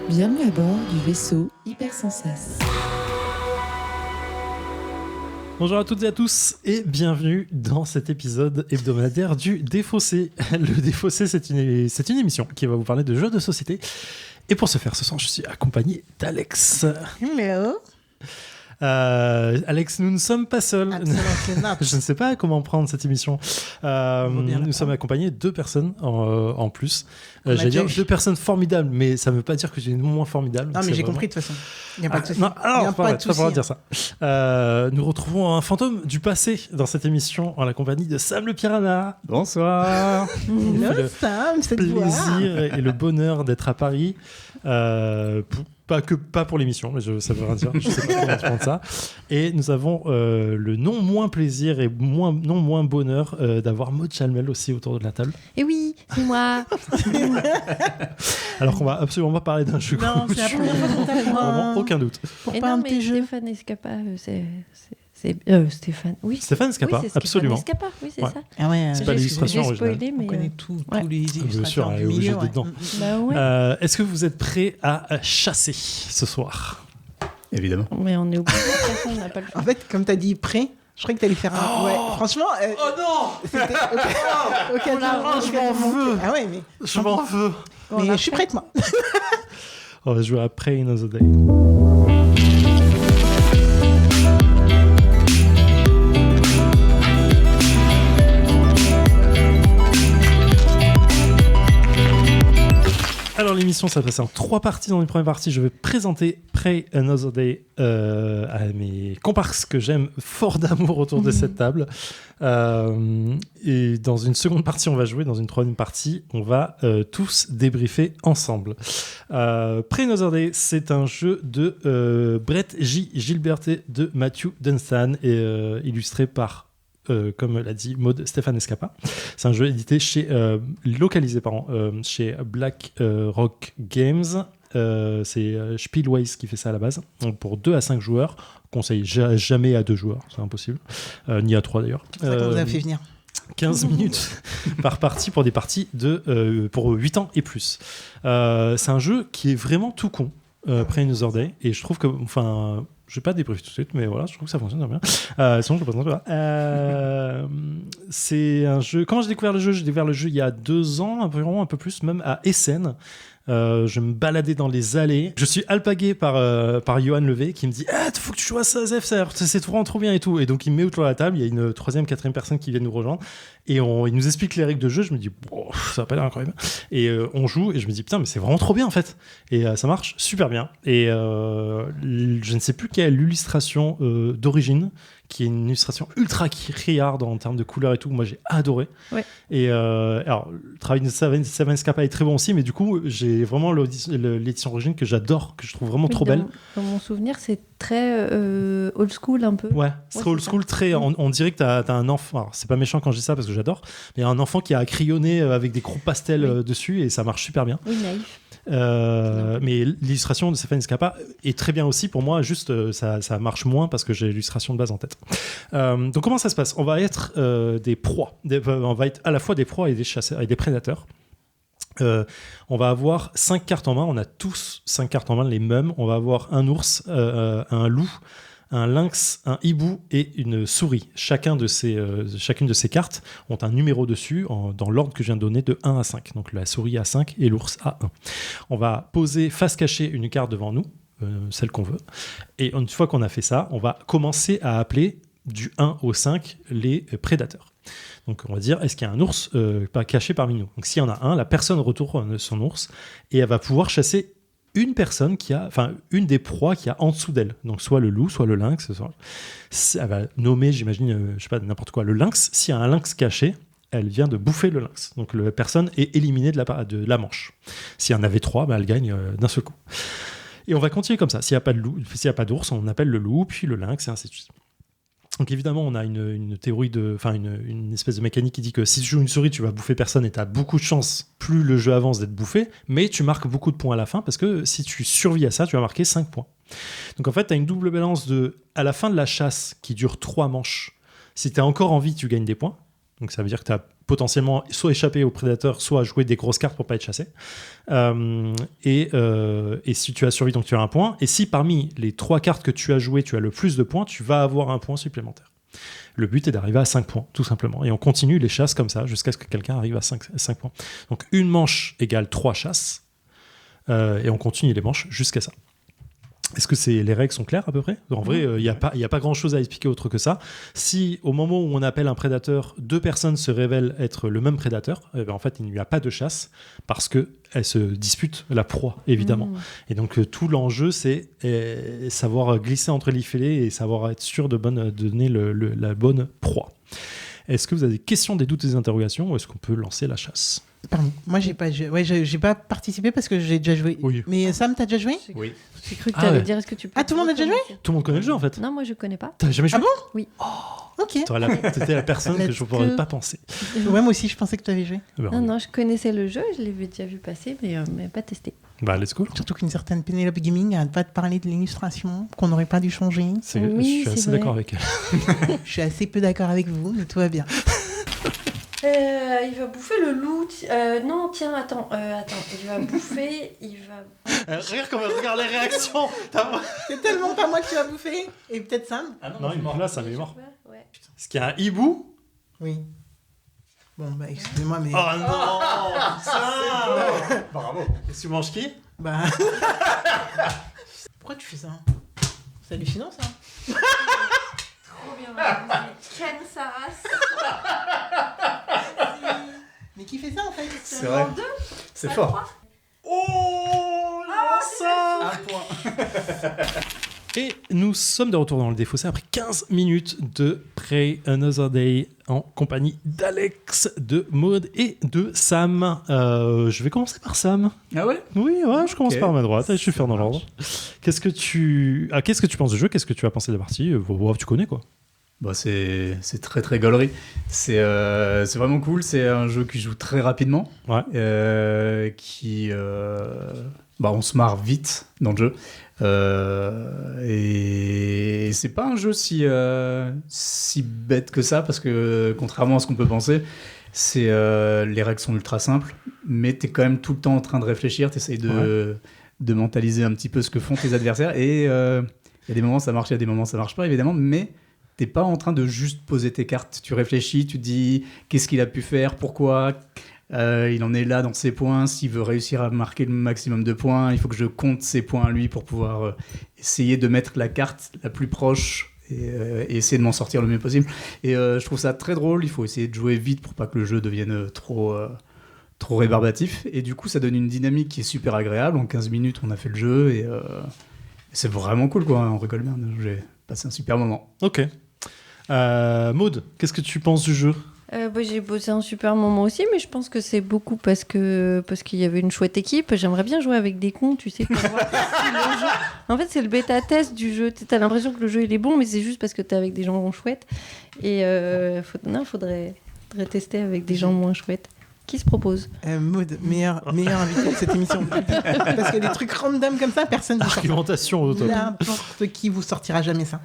Bienvenue à bord du vaisseau Hypersensas. Bonjour à toutes et à tous et bienvenue dans cet épisode hebdomadaire du Défaussé. Le Défaussé, c'est une émission qui va vous parler de jeux de société. Et pour ce faire, ce soir, je suis accompagné d'Alex. Hello. Alex, nous ne sommes pas seuls. Je ne sais pas comment prendre cette émission. Nous sommes accompagnés de deux personnes en plus. J'allais dire deux personnes formidables, mais ça ne veut pas dire que j'ai une moins formidable. Non, mais j'ai compris de toute façon. Il n'y a pas de souci. Non, alors, pas de souci. Dire ça. Nous retrouvons un fantôme du passé dans cette émission en la compagnie de Sam le Piranha. Bonsoir. Hello, Sam, c'est le plaisir et le bonheur d'être à Paris. Pas pour l'émission, mais ça veut rien dire. Je sais pas comment prendre ça. Et nous avons le non moins plaisir et non moins bonheur d'avoir Maud Chalmel aussi autour de la table. Et oui, c'est moi. Alors qu'on va absolument pas parler d'un jeu. Non, c'est la première fois qu'on t'apprend. Vraiment aucun doute. Pour Et pas non, un de mais tes jeux. Stéphane Escapa, c'est Stéphane. Oui, Stéphane Escapa, oui, c'est absolument. Stéphane Escapa, oui, c'est Ouais. ça. Ah ouais, C'est pas l'illustration J'ai originale. spoilé, on mais connaît tous ouais. les Bien sûr, illustrateurs elle est du obligée milieu. d'être dedans. Bah ouais. Est-ce que vous êtes prêts à chasser ce soir? Évidemment. Mais on est obligé, de toute façon, on n'a pas le choix. En fait, comme t'as dit prêt, je croyais que t'allais faire un... Ouais, franchement... Oh non! C'était... Ok, je m'en veux. Ah ouais, mais... Je m'en veux! Mais je suis prête, moi. On va jouer à Prey Another Day. Alors l'émission, ça va passer en 3 parties. Dans une première partie, je vais présenter Prey Another Day à mes comparses que j'aime fort d'amour autour de cette table. Et dans une seconde partie, on va jouer. Dans une troisième partie, on va tous débriefer ensemble. Prey Another Day, c'est un jeu de Brett J. Gilbert et de Matthew Dunstan et illustré par comme l'a dit Maud, Stéphane Escapa. C'est un jeu édité localisé chez Black Rock Games. C'est Spielways qui fait ça à la base. Donc pour 2 à 5 joueurs. Conseille jamais à 2 joueurs, c'est impossible. Ni à 3 d'ailleurs. C'est ça qu'on vous a fait venir. 15 minutes par partie pour des parties pour 8 ans et plus. C'est un jeu qui est vraiment tout con, Prey Another Day. Et je trouve que... je vais pas débriefer tout de suite, mais voilà, je trouve que ça fonctionne bien. Sinon, je le présente pas. C'est un jeu... Quand j'ai découvert le jeu? J'ai découvert le jeu il y a 2 ans, environ, un peu plus, même à Essen. Je me baladais dans les allées. Je suis alpagué par Johan Levé qui me dit faut que tu joues à ça, Zef, c'est vraiment trop bien et tout. Et donc il me met autour de la table. Il y a une 3e, 4e personne qui vient nous rejoindre et il nous explique les règles de jeu. Je me dis ça va pas l'air incroyable. Et on joue et je me dis putain, mais c'est vraiment trop bien en fait. Et ça marche super bien. Et je ne sais plus quelle est l'illustration d'origine, qui est une illustration ultra criarde en termes de couleurs et tout. Moi, j'ai adoré. Ouais. Et alors, le travail de Stéphane Escapa est très bon aussi, mais du coup, j'ai vraiment l'édition origine que j'adore, que je trouve vraiment trop belle. Dans mon souvenir, c'est très old school un peu. Ouais, c'est old school, très. On dirait que t'as un enfant. Alors, c'est pas méchant quand je dis ça parce que j'adore, mais un enfant qui a crayonné avec des crocs pastels dessus et ça marche super bien. Oui, naïf. Mais l'illustration de Stéphane Escapa est très bien aussi pour moi, juste ça marche moins parce que j'ai l'illustration de base en tête. Donc comment ça se passe? On va être des proies, on va être à la fois des proies et des chasseurs et des prédateurs. On va avoir 5 cartes en main, on a tous 5 cartes en main les mêmes. On va avoir un ours, un loup, un lynx, un hibou et une souris. Chacune de ces cartes ont un numéro dessus dans l'ordre que je viens de donner de 1 à 5. Donc la souris a 5 et l'ours a 1. On va poser face cachée une carte devant nous, celle qu'on veut. Et une fois qu'on a fait ça, on va commencer à appeler du 1 au 5 les prédateurs. Donc on va dire, est-ce qu'il y a un ours caché parmi nous? Donc s'il y en a un, la personne retourne son ours et elle va pouvoir chasser une personne une des proies qui a en dessous d'elle. Donc soit le loup, soit le lynx. Elle va nommer, j'imagine, je sais pas, n'importe quoi, le lynx. S'il y a un lynx caché, elle vient de bouffer le lynx. Donc la personne est éliminée de la manche. S'il y en avait 3, elle gagne d'un seul coup. Et on va continuer comme ça. S'il n'y a pas d'ours, on appelle le loup, puis le lynx, et ainsi de suite. Donc évidemment, on a une théorie une espèce de mécanique qui dit que si tu joues une souris, tu vas bouffer personne et tu as beaucoup de chances, plus le jeu avance, d'être bouffé, mais tu marques beaucoup de points à la fin parce que si tu survis à ça, tu vas marquer 5 points. Donc en fait, tu as une double balance à la fin de la chasse qui dure 3 manches. Si tu as encore en vie, tu gagnes des points. Donc ça veut dire que tu as potentiellement soit échappé au prédateur, soit joué des grosses cartes pour pas être chassé. Et si tu as survécu, donc tu as un point. Et si parmi les 3 cartes que tu as jouées, tu as le plus de points, tu vas avoir un point supplémentaire. Le but est d'arriver à 5 points, tout simplement. Et on continue les chasses comme ça, jusqu'à ce que quelqu'un arrive à 5 points. Donc une manche égale 3 chasses. Et on continue les manches jusqu'à ça. Est-ce que les règles sont claires à peu près ? En vrai, il n'y a pas grand-chose à expliquer autre que ça. Si au moment où on appelle un prédateur, 2 personnes se révèlent être le même prédateur, eh ben, en fait, il n'y a pas de chasse parce qu'elles se disputent la proie, évidemment. Et donc, tout l'enjeu, c'est savoir glisser entre les filets et savoir être sûr de donner la bonne proie. Est-ce que vous avez des questions, des doutes, des interrogations ou est-ce qu'on peut lancer la chasse ? Pardon, moi j'ai pas participé parce que j'ai déjà joué. Oui. Mais Sam, t'as déjà joué ? Oui. J'ai cru que tu allais dire est-ce que tu peux. Ah, tout le monde a déjà joué ? Tout le monde connaît le jeu en fait. Non, moi je connais pas. T'as jamais joué ? Ah bon ? Oui. Ok. T'étais la personne que Let's je ne pourrais go. pas penser. Ouais, moi aussi, je pensais que tu avais joué. Non, je connaissais le jeu, je l'avais déjà vu passer, mais pas testé. Bah, let's go. Surtout qu'une certaine Penelope Gaming a pas de parler de l'illustration, qu'on n'aurait pas dû changer. Oui, je suis c'est assez vrai. d'accord avec elle. Je suis assez peu d'accord avec vous, mais tout va bien. Il va bouffer le loup. Non, tiens, attends. Il va bouffer. Regarde comment elle regarde les réactions. C'est tellement pas moi que tu vas bouffer. Et peut-être Sam ? Non, il est là, ça m'est mort. Ouais. Est-ce qu'il y a un hibou ? Oui. Bon, bah, excusez-moi, mais. Oh non, putain. Bravo. Et tu manges qui ? Bah. Pourquoi tu fais ça ? C'est hallucinant, ça. Trop bien. Ken Saras. Mais qui fait ça, en fait ? C'est vrai. C'est fort. Oh, ça. Un point. Et nous sommes de retour dans le défaussé après 15 minutes de Pray Another Day en compagnie d'Alex, de Maud et de Sam. Je vais commencer par Sam. Ah ouais? Oui, je commence Ok. par ma droite. Je vais faire dans l'ordre. Qu'est-ce que tu penses du jeu? Qu'est-ce que tu as pensé de la partie? Tu connais quoi? Bah, c'est très très gaulerie. C'est vraiment cool. C'est un jeu qui joue très rapidement. Ouais. On se marre vite dans le jeu. Et c'est pas un jeu si bête que ça, parce que contrairement à ce qu'on peut penser, les règles sont ultra simples, mais t'es quand même tout le temps en train de réfléchir, t'essayes de mentaliser un petit peu ce que font tes adversaires, et il y a des moments ça marche, il y a des moments ça marche pas évidemment, mais t'es pas en train de juste poser tes cartes, tu réfléchis, tu te dis qu'est-ce qu'il a pu faire, pourquoi il en est là dans ses points, s'il veut réussir à marquer le maximum de points, il faut que je compte ses points à lui pour pouvoir essayer de mettre la carte la plus proche et essayer de m'en sortir le mieux possible. Et je trouve ça très drôle, il faut essayer de jouer vite pour pas que le jeu devienne trop rébarbatif. Et du coup, ça donne une dynamique qui est super agréable. En 15 minutes, on a fait le jeu et c'est vraiment cool, quoi. On rigole bien, j'ai passé un super moment. Ok. Maud, qu'est-ce que tu penses du jeu? J'ai bossé un super moment aussi, mais je pense que c'est beaucoup parce qu'il y avait une chouette équipe. J'aimerais bien jouer avec des cons, tu sais, pour voir si le jeu... En fait, c'est le bêta-test du jeu. T'as l'impression que le jeu il est bon, mais c'est juste parce que t'es avec des gens chouettes. Et faudrait tester avec des gens moins chouettes. Qui se propose? Maud, meilleur invité de cette émission. Parce que des trucs random comme ça, personne ne sort. Argumentation au top. N'importe qui vous sortira jamais ça.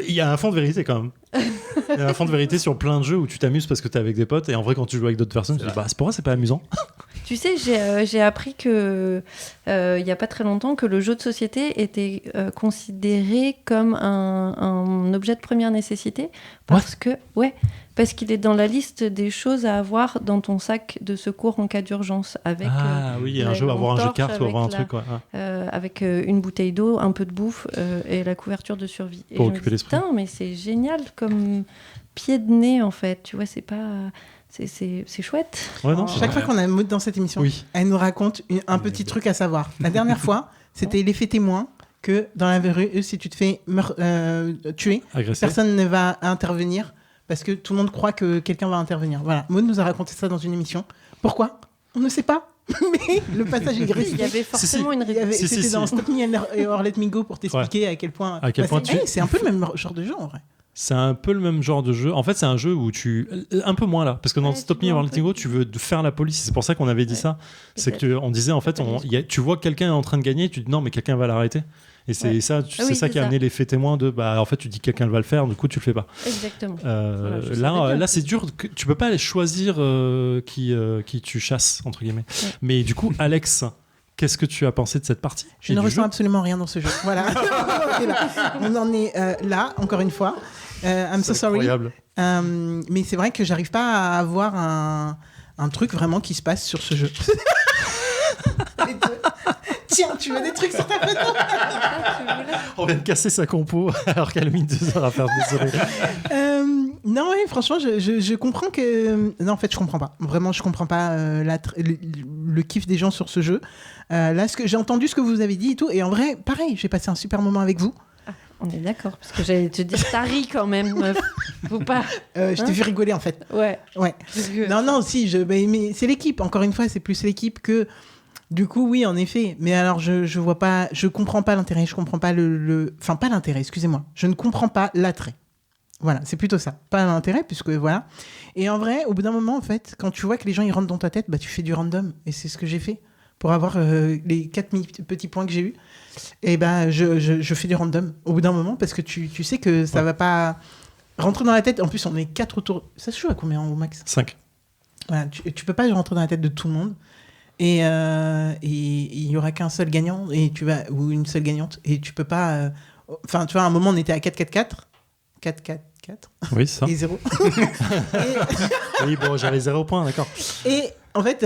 Il y a un fond de vérité quand même. Il y a un fond de vérité sur plein de jeux où tu t'amuses parce que t'es avec des potes et en vrai quand tu joues avec d'autres personnes tu te dis c'est pour moi c'est pas amusant. Tu sais, j'ai appris que il y a pas très longtemps que le jeu de société était considéré comme un objet de première nécessité parce qu'il est dans la liste des choses à avoir dans ton sac de secours en cas d'urgence avec il y a un jeu, avoir un jeu de cartes ou avoir un truc avec une bouteille d'eau, un peu de bouffe et la couverture de survie. Pour et occuper l'esprit. Putain, mais c'est génial comme pied de nez en fait. Tu vois, c'est pas c'est chouette. Ouais, non, Chaque fois qu'on a Maud dans cette émission, elle nous raconte un petit truc à savoir. La dernière fois, c'était l'effet témoin que dans la vraie rue, si tu te fais tuer, agressé. Personne ne va intervenir parce que tout le monde croit que quelqu'un va intervenir. Voilà, Maud nous a raconté ça dans une émission. Pourquoi? On ne sait pas. Mais le passage est gratuit. Il y avait forcément une raison. C'était dans Stop Me or Let Me Go pour t'expliquer à quel point... c'est un peu le même genre de jeu en vrai. C'est un peu le même genre de jeu. En fait, c'est un jeu où un peu moins là. Parce que dans Stop Me or Let Me Go, tu veux faire la police. C'est pour ça qu'on avait dit ça. C'est qu'on disait, en fait, tu vois que quelqu'un est en train de gagner, tu te dis non, mais quelqu'un va l'arrêter. Et c'est Ouais. ça, Ah oui, c'est ça c'est qui a ça. amené l'effet témoin de en fait tu dis que quelqu'un va le faire, du coup tu le fais pas. Exactement. Voilà, je savais Là bien. c'est dur, tu peux pas aller choisir qui tu chasses entre guillemets. Ouais. Mais du coup Alex, qu'est-ce que tu as pensé de cette partie Je et ne du ressens jeu absolument rien dans ce jeu. Voilà. On est là. On en est là, encore une fois. I'm so C'est sorry. incroyable. Mais c'est vrai que j'arrive pas à avoir un truc vraiment qui se passe sur ce jeu. Tiens, tu veux des trucs sur ta photo? On vient de casser sa compo alors qu'elle a mis 2 heures à faire, désolé. Non, ouais, franchement, je comprends que... Non, en fait, je comprends pas. Vraiment, je comprends pas le kiff des gens sur ce jeu. Là, j'ai entendu ce que vous avez dit et tout. Et en vrai, pareil, j'ai passé un super moment avec vous. On est d'accord, parce que j'allais te dire, t'as ri quand même, meuf. Faut pas. Je t'ai vu rigoler, en fait. Ouais. Ouais. Parce que- Non, si, mais c'est l'équipe. Encore une fois, c'est plus l'équipe que... Du coup, oui, en effet. Mais alors, je vois pas... Je comprends pas l'intérêt. Je comprends pas Enfin, pas l'intérêt, excusez-moi. Je ne comprends pas l'attrait. Voilà, c'est plutôt ça. Pas l'intérêt, puisque voilà. Et en vrai, au bout d'un moment, en fait, quand tu vois que les gens, ils rentrent dans ta tête, bah, tu fais du random. Et c'est ce que j'ai fait. Pour avoir les 4 petits points que j'ai eus, et ben, je fais du random au bout d'un moment, parce que tu sais que ça va pas rentrer dans la tête. En plus, on est 4 autour. Ça se joue à combien au max? 5. Voilà, tu peux pas rentrer dans la tête de tout le monde. Et il y aura qu'un seul gagnant ou une seule gagnante. Et tu peux pas... Enfin, tu vois, à un moment, on était à 4-4-4. 4-4-4 Oui, c'est ça. et 0. Oui, bon, j'avais 0 point, d'accord. Et en fait,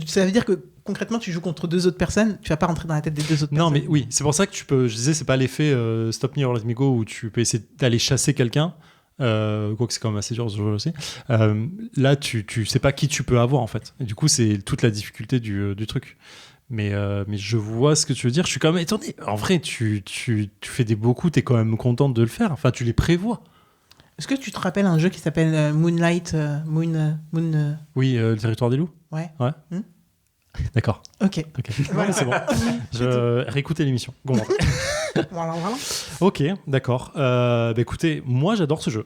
ça veut dire que concrètement, tu joues contre 2 autres personnes. Tu vas pas rentrer dans la tête des 2 autres Non, personnes. mais oui, c'est pour ça que je disais, c'est pas l'effet Stop Me or Let Me Go où tu peux essayer d'aller chasser quelqu'un. Quoique c'est quand même assez dur ce jeu aussi. Là, tu sais pas qui tu peux avoir en fait. Et du coup, c'est toute la difficulté du truc. Mais je vois ce que tu veux dire. Je suis quand même étonné. En vrai, tu fais des beaux coups, t'es quand même contente de le faire. Enfin, tu les prévois. Est-ce que tu te rappelles un jeu qui s'appelle Moonlight Moon Oui, le territoire des loups. Ouais. D'accord. Ok. Voilà, c'est bon. Je réécoutais l'émission. Bon. Voilà. Ok, d'accord. Écoutez, moi j'adore ce jeu.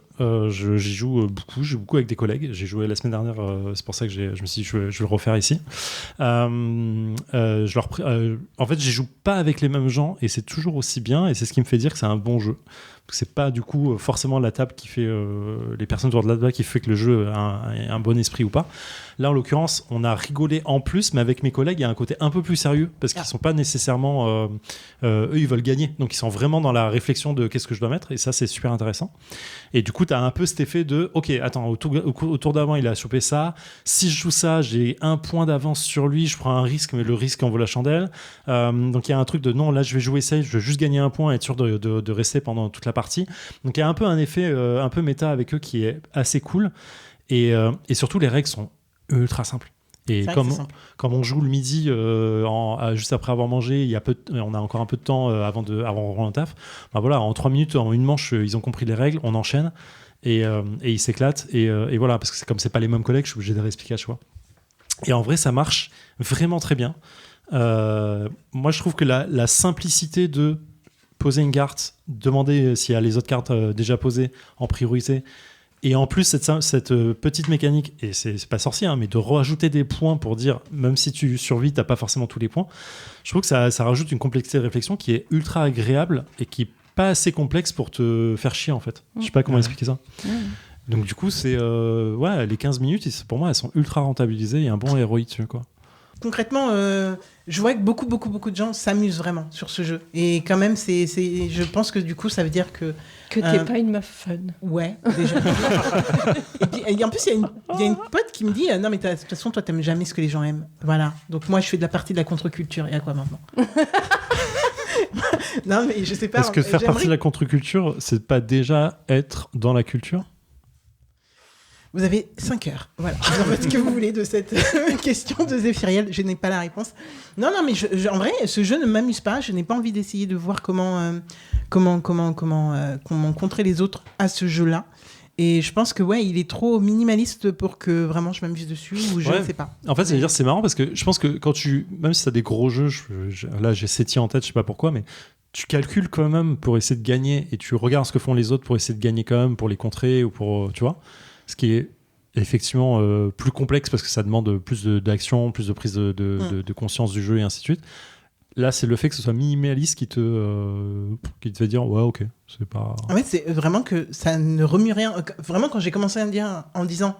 J'y joue beaucoup. J'ai beaucoup avec des collègues. J'ai joué la semaine dernière. C'est pour ça que je me suis dit je vais le refaire ici. En fait, j'y joue pas avec les mêmes gens et c'est toujours aussi bien. Et c'est ce qui me fait dire que c'est un bon jeu. C'est pas du coup forcément la table qui fait les personnes autour de la table qui fait que le jeu a un bon esprit ou pas. Là, en l'occurrence, on a rigolé en plus, mais avec mes collègues, il y a un côté un peu plus sérieux parce qu'ils sont pas nécessairement eux, ils veulent gagner, donc ils sont vraiment dans la réflexion de qu'est-ce que je dois mettre, et ça, c'est super intéressant. Et du coup, tu as un peu cet effet de ok, attends, au tour d'avant, il a chopé ça. Si je joue ça, j'ai 1 point d'avance sur lui, je prends un risque, mais le risque en vaut la chandelle. Donc il y a un truc de non, là, je vais jouer safe, je veux juste gagner 1 point et être sûr de rester pendant toute la partie. Donc il y a un peu un effet un peu méta avec eux qui est assez cool. Et surtout, les règles sont ultra simple. Et comme on joue le midi juste après avoir mangé, on a encore un peu de temps avant rentrer en taf. Ben voilà, en 3 minutes, en une manche, ils ont compris les règles, on enchaîne et ils s'éclatent. Et voilà, parce que comme c'est pas les mêmes collègues, je suis obligé de les expliquer à chaque fois. Et en vrai, ça marche vraiment très bien. Moi, je trouve que la simplicité de poser une carte, demander s'il y a les autres cartes déjà posées en priorité. Et en plus, cette petite mécanique, et c'est pas sorcier, hein, mais de rajouter des points pour dire, même si tu survis, t'as pas forcément tous les points, je trouve que ça rajoute une complexité de réflexion qui est ultra agréable et qui est pas assez complexe pour te faire chier, en fait. Je sais pas comment expliquer ça. Donc du coup, c'est les 15 minutes, pour moi, elles sont ultra rentabilisées. Il y a un bon ROI dessus, quoi. Concrètement, je vois que beaucoup de gens s'amusent vraiment sur ce jeu. Et quand même, je pense que du coup, ça veut dire que... Que t'es pas une meuf fun. Ouais, déjà. et en plus, il y a une pote qui me dit non, mais de toute façon, toi, t'aimes jamais ce que les gens aiment. Voilà. Donc, moi, je fais de la partie de la contre-culture. Et à quoi maintenant? Non, mais je sais pas. Est-ce que faire partie de la contre-culture, c'est pas déjà être dans la culture? Vous avez 5 heures. Voilà. Vous en faites ce que vous voulez de cette question de Zéphiriel. Je n'ai pas la réponse. Non, mais en vrai, ce jeu ne m'amuse pas. Je n'ai pas envie d'essayer de voir comment contrer les autres à ce jeu-là. Et je pense que il est trop minimaliste pour que vraiment je m'amuse dessus ou je ne sais pas. En fait, c'est marrant parce que je pense que même si tu as des gros jeux, là j'ai Seti en tête, je sais pas pourquoi, mais tu calcules quand même pour essayer de gagner et tu regardes ce que font les autres pour essayer de gagner quand même, pour les contrer ou pour, tu vois, ce qui est effectivement plus complexe parce que ça demande plus d'action, plus de prise de conscience du jeu et ainsi de suite. Là, c'est le fait que ce soit minimaliste qui te fait dire ouais, ok, c'est pas. En fait, c'est vraiment que ça ne remue rien. Vraiment, quand j'ai commencé à me dire, en me disant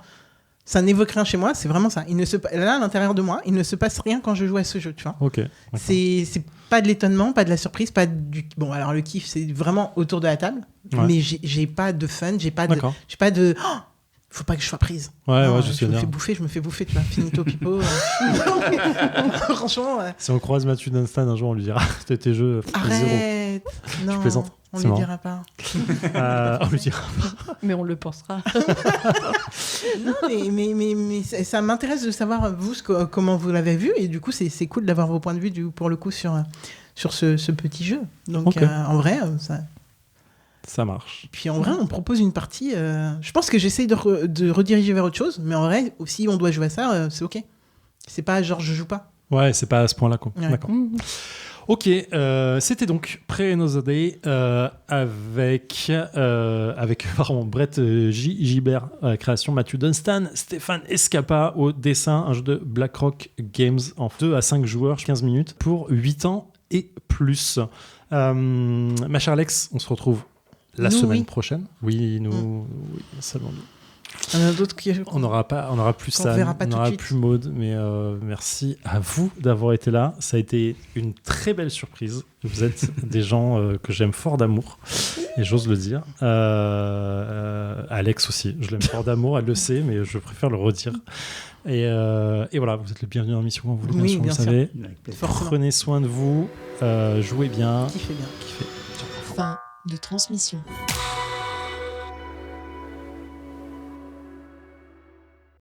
ça n'évoque rien chez moi, c'est vraiment ça. Là, à l'intérieur de moi, il ne se passe rien quand je joue à ce jeu, tu vois. Ok. D'accord. C'est pas de l'étonnement, pas de la surprise, pas du. Bon, alors le kiff, c'est vraiment autour de la table, Ouais. mais j'ai pas de fun, j'ai pas D'accord. de. Oh, faut pas que je sois prise. Ouais, Non, ouais, je sais me bien. fais bouffer, tu vois. Finito pipo. Franchement. Si on croise Mathieu Dunstan un jour, on lui dira tes jeux zéro. Arrête. Non. plaisante. On C'est lui marrant. dira pas. On lui dira. Mais on le pensera. Non, mais ça m'intéresse de savoir, vous, comment vous l'avez vu. Et du coup, c'est cool d'avoir vos points de vue, pour le coup, sur ce petit jeu. Donc, Ok. en vrai, ça... Ça marche. Puis en vrai, on propose une partie... Je pense que j'essaye de rediriger vers autre chose. Mais en vrai, si on doit jouer à ça, c'est OK. C'est pas genre, je joue pas. Ouais, c'est pas à ce point-là, quoi. Ouais. D'accord. Ok, c'était donc Pre-Another Day avec pardon, Brett Gibert à la création, Mathieu Dunstan, Stéphane Escapa au dessin, un jeu de BlackRock Games en 2 à 5 joueurs, 15 minutes pour 8 ans et plus. Ma chère Alex, on se retrouve la Nous, semaine oui. prochaine. Oui, nous, oui, seulement nous. Il y en a d'autres qui... On n'aura plus Qu'on ça, verra pas on tout de n'aura suite. plus Maud, mais merci à vous d'avoir été là. Ça a été une très belle surprise. Vous êtes des gens que j'aime fort d'amour, et j'ose le dire. Alex aussi, je l'aime fort d'amour, elle le sait, mais je préfère le redire. Et voilà, vous êtes le bienvenu en mission, vous, Oui, vous bien sûr. savez. Avec plaisir. Forcément. Prenez soin de vous, jouez bien. Qui fait bien. Kiffez. Fin de transmission.